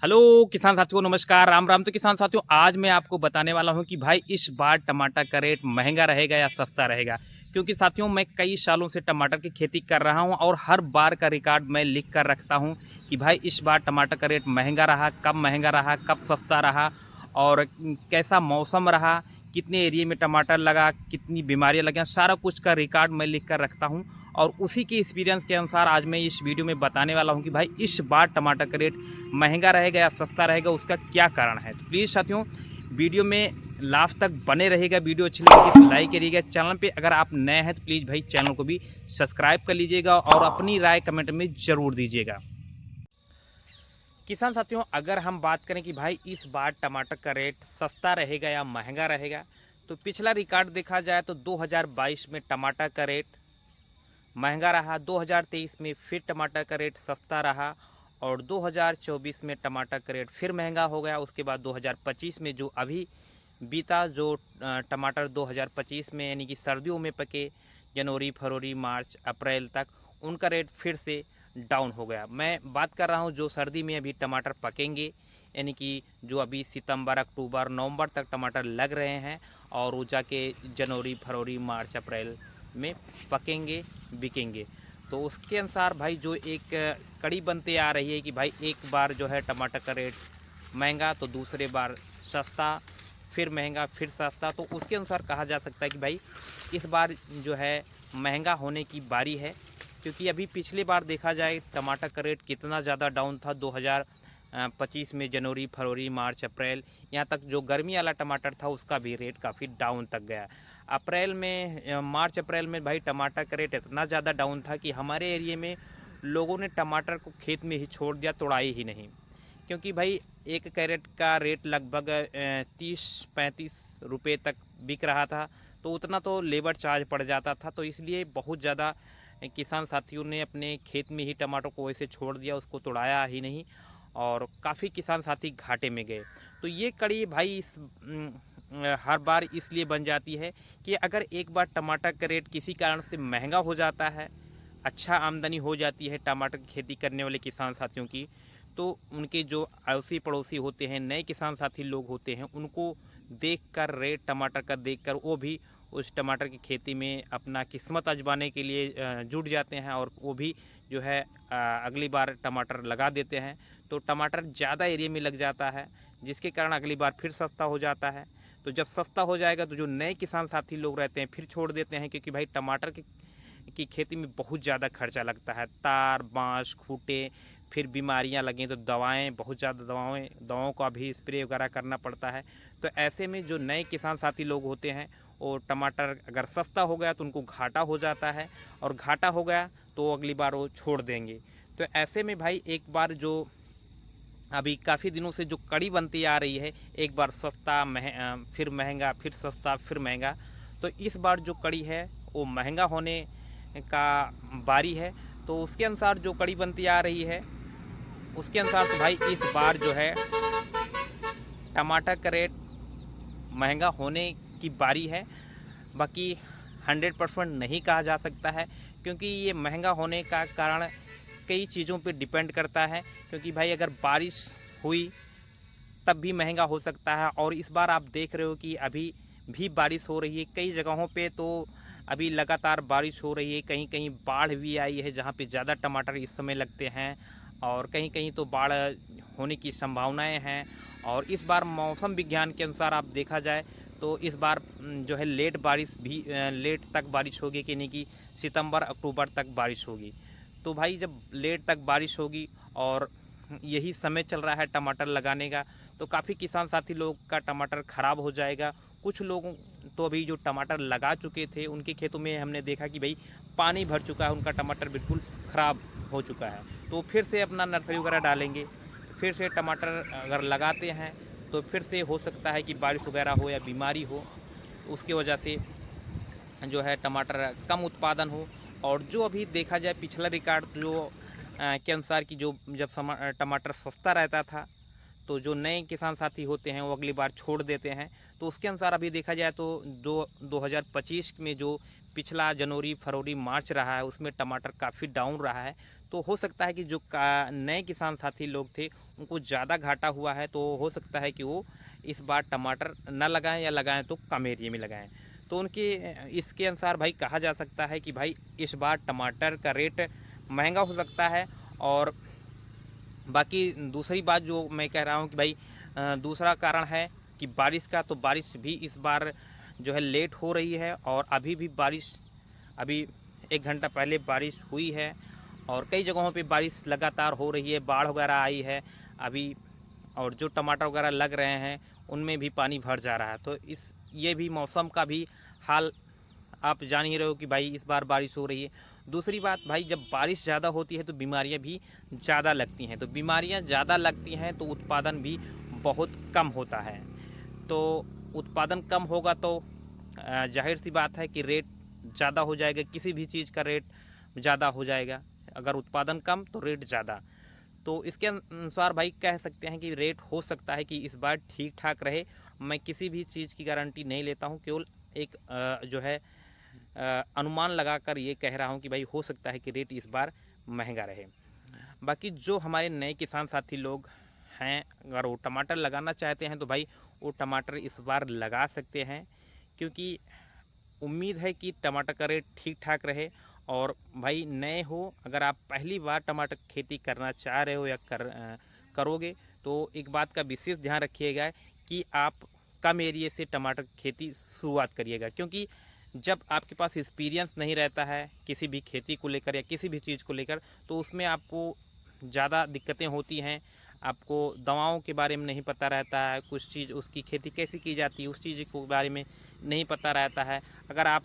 Hello किसान साथियों, नमस्कार, राम राम। तो किसान साथियों, आज मैं आपको बताने वाला हूं कि भाई इस बार टमाटर का रेट महंगा रहेगा या सस्ता रहेगा। क्योंकि साथियों, मैं कई सालों से टमाटर की खेती कर रहा हूं और हर बार का रिकॉर्ड मैं लिख कर रखता हूं कि भाई इस बार टमाटर का रेट महंगा रहा, कब सस्ता रहा और कैसा मौसम रहा, कितने एरिया में टमाटर लगा, कितनी बीमारियां लगी, सारा कुछ का रिकॉर्ड मैं लिख कर रखता हूं। और उसी के एक्सपीरियंस के अनुसार आज मैं इस वीडियो में बताने वाला हूं कि भाई इस बार टमाटर का रेट महंगा रहेगा या सस्ता रहेगा, उसका क्या कारण है। तो प्लीज़ साथियों, वीडियो में लास्ट तक बने रहेगा। वीडियो अच्छी लगी तो लाइक करिएगा। चैनल पे अगर आप नए हैं तो प्लीज़ भाई चैनल को भी सब्सक्राइब कर लीजिएगा और अपनी राय कमेंट में ज़रूर दीजिएगा। किसान साथियों, अगर हम बात करें कि भाई इस बार टमाटर का रेट सस्ता रहेगा या महंगा रहेगा, तो पिछला रिकॉर्ड देखा जाए तो 2022 में टमाटर का रेट महंगा रहा, 2023 में फिर टमाटर का रेट सस्ता रहा और 2024 में टमाटर का रेट फिर महंगा हो गया। उसके बाद 2025 में जो अभी बीता, जो टमाटर 2025 में यानी कि सर्दियों में पके, जनवरी फरवरी मार्च अप्रैल तक, उनका रेट फिर से डाउन हो गया। मैं बात कर रहा हूं जो सर्दी में अभी टमाटर पकेंगे, यानी कि जो अभी सितंबर अक्टूबर नवंबर तक टमाटर लग रहे हैं और वो जाके जनवरी फरवरी मार्च अप्रैल में पकेंगे, बिकेंगे। तो उसके अनुसार भाई जो एक कड़ी बनते आ रही है कि भाई एक बार जो है टमाटर का रेट महंगा तो दूसरे बार सस्ता, फिर महंगा फिर सस्ता। तो उसके अनुसार कहा जा सकता है कि भाई इस बार जो है महंगा होने की बारी है। क्योंकि अभी पिछली बार देखा जाए टमाटर का रेट कितना ज़्यादा डाउन था 2025 में, जनवरी फरवरी मार्च अप्रैल, यहाँ तक जो गर्मी वाला टमाटर था उसका भी रेट काफ़ी डाउन तक गया। अप्रैल में, मार्च अप्रैल में भाई टमाटर का रेट इतना ज़्यादा डाउन था कि हमारे एरिए में लोगों ने टमाटर को खेत में ही छोड़ दिया, तोड़ाई ही नहीं। क्योंकि भाई एक कैरेट का रेट लगभग 30-35 रुपये तक बिक रहा था, तो उतना तो लेबर चार्ज पड़ जाता था। तो इसलिए बहुत ज़्यादा किसान साथियों ने अपने खेत में ही टमाटर को वैसे छोड़ दिया, उसको तोड़ाया ही नहीं और काफ़ी किसान साथी घाटे में गए। तो ये कड़ी भाई हर बार इसलिए बन जाती है कि अगर एक बार टमाटर का रेट किसी कारण से महंगा हो जाता है, अच्छा आमदनी हो जाती है टमाटर की खेती करने वाले किसान साथियों की, तो उनके जो अड़ोसी पड़ोसी होते हैं, नए किसान साथी लोग होते हैं, उनको देखकर, रेट टमाटर का देखकर वो भी उस टमाटर की खेती में अपना किस्मत आजमाने के लिए जुट जाते हैं और वो भी जो है अगली बार टमाटर लगा देते हैं। तो टमाटर ज़्यादा एरिया में लग जाता है, जिसके कारण अगली बार फिर सस्ता हो जाता है। तो जब सस्ता हो जाएगा तो जो नए किसान साथी लोग रहते हैं फिर छोड़ देते हैं, क्योंकि भाई टमाटर की खेती में बहुत ज़्यादा खर्चा लगता है। तार बाँस खूंटे, फिर बीमारियां लगें तो दवाएं, बहुत ज़्यादा दवाओं का भी स्प्रे वगैरह करना पड़ता है। तो ऐसे में जो नए किसान साथी लोग होते हैं, वो टमाटर अगर सस्ता हो गया तो उनको घाटा हो जाता है और घाटा हो गया तो अगली बार वो छोड़ देंगे। तो ऐसे में भाई एक बार जो अभी काफ़ी दिनों से जो कड़ी बनती आ रही है, एक बार सस्ता फिर महंगा, फिर सस्ता फिर महंगा, तो इस बार जो कड़ी है वो महंगा होने का बारी है। तो उसके अनुसार जो कड़ी बनती आ रही है उसके अनुसार तो भाई इस बार जो है टमाटर का रेट महंगा होने की बारी है। बाकी 100% नहीं कहा जा सकता है, क्योंकि ये महंगा होने का कारण कई चीज़ों पे डिपेंड करता है। क्योंकि भाई अगर बारिश हुई तब भी महंगा हो सकता है, और इस बार आप देख रहे हो कि अभी भी बारिश हो रही है कई जगहों पे। तो अभी लगातार बारिश हो रही है, कहीं कहीं बाढ़ भी आई है जहाँ पे ज़्यादा टमाटर इस समय लगते हैं, और कहीं कहीं तो बाढ़ होने की संभावनाएं हैं। और इस बार मौसम विज्ञान के अनुसार आप देखा जाए तो इस बार जो है लेट तक बारिश होगी, कि नहीं कि सितंबर अक्टूबर तक बारिश होगी। तो भाई जब लेट तक बारिश होगी और यही समय चल रहा है टमाटर लगाने का, तो काफ़ी किसान साथी लोग का टमाटर ख़राब हो जाएगा। कुछ लोगों तो अभी जो टमाटर लगा चुके थे उनके खेतों में हमने देखा कि भाई पानी भर चुका है, उनका टमाटर बिल्कुल ख़राब हो चुका है। तो फिर से अपना नर्सरी वगैरह डालेंगे, फिर से टमाटर अगर लगाते हैं तो फिर से हो सकता है कि बारिश वगैरह हो या बीमारी हो, उसकी वजह से जो है टमाटर कम उत्पादन हो। और जो अभी देखा जाए पिछला रिकॉर्ड जो के अनुसार कि जो जब टमाटर सस्ता रहता था तो जो नए किसान साथी होते हैं वो अगली बार छोड़ देते हैं। तो उसके अनुसार अभी देखा जाए तो 2025 में जो पिछला जनवरी फरवरी मार्च रहा है उसमें टमाटर काफ़ी डाउन रहा है। तो हो सकता है कि जो नए किसान साथी लोग थे उनको ज़्यादा घाटा हुआ है, तो हो सकता है कि वो इस बार टमाटर न लगाएं या लगाएं तो कम एरिया में लगाएं। तो उनके इसके अनुसार भाई कहा जा सकता है कि भाई इस बार टमाटर का रेट महंगा हो सकता है। और बाकी दूसरी बात जो मैं कह रहा हूँ कि भाई दूसरा कारण है कि बारिश का, तो बारिश भी इस बार जो है लेट हो रही है। और अभी भी बारिश, अभी 1 घंटा पहले बारिश हुई है और कई जगहों पे बारिश लगातार हो रही है, बाढ़ वगैरह आई है अभी। और जो टमाटर वगैरह लग रहे हैं उनमें भी पानी भर जा रहा है। तो ये भी मौसम का भी हाल आप जान ही रहे हो कि भाई इस बार बारिश हो रही है। दूसरी बात भाई, जब बारिश ज़्यादा होती है तो बीमारियां भी ज़्यादा लगती हैं, तो बीमारियां ज़्यादा लगती हैं तो उत्पादन भी बहुत कम होता है। तो उत्पादन कम होगा तो जाहिर सी बात है कि रेट ज़्यादा हो जाएगा, किसी भी चीज़ का रेट ज़्यादा हो जाएगा। अगर उत्पादन कम तो रेट ज़्यादा। तो इसके अनुसार भाई कह सकते हैं कि रेट हो सकता है कि इस बार ठीक ठाक रहे। मैं किसी भी चीज़ की गारंटी नहीं लेता हूँ, केवल एक जो है अनुमान लगाकर ये कह रहा हूँ कि भाई हो सकता है कि रेट इस बार महंगा रहे। बाकी जो हमारे नए किसान साथी लोग हैं, अगर वो टमाटर लगाना चाहते हैं तो भाई वो टमाटर इस बार लगा सकते हैं, क्योंकि उम्मीद है कि टमाटर का रेट ठीक ठाक रहे। और भाई नए हो, अगर आप पहली बार टमाटर खेती करना चाह रहे हो या करोगे तो एक बात का विशेष ध्यान रखिएगा कि आप कम एरिया से टमाटर खेती शुरुआत करिएगा। क्योंकि जब आपके पास एक्सपीरियंस नहीं रहता है किसी भी खेती को लेकर या किसी भी चीज़ को लेकर, तो उसमें आपको ज़्यादा दिक्कतें होती हैं। आपको दवाओं के बारे में नहीं पता रहता है, कुछ चीज़ उसकी खेती कैसे की जाती है उस चीज़ के बारे में नहीं पता रहता है। अगर आप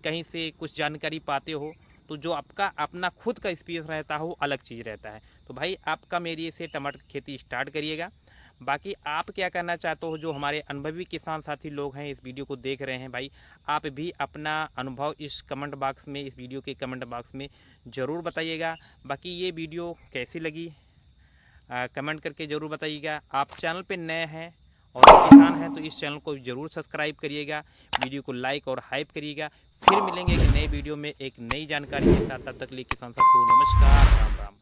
कहीं से कुछ जानकारी पाते हो तो जो आपका अपना खुद का एक्सपीरियंस रहता है वो अलग चीज़ रहता है। तो भाई आप कम एरिया से टमाटर की खेती स्टार्ट करिएगा। बाकी आप क्या करना चाहते हो, जो हमारे अनुभवी किसान साथी लोग हैं इस वीडियो को देख रहे हैं, भाई आप भी अपना अनुभव इस कमेंट बॉक्स में, इस वीडियो के कमेंट बॉक्स में ज़रूर बताइएगा। बाकी ये वीडियो कैसी लगी कमेंट करके ज़रूर बताइएगा। आप चैनल पे नए हैं और किसान हैं तो इस चैनल को ज़रूर सब्सक्राइब करिएगा, वीडियो को लाइक और हाइप करिएगा। फिर मिलेंगे एक नए वीडियो में एक नई जानकारी के साथ, तब तक के लिए किसान साथियों नमस्कार, राम राम।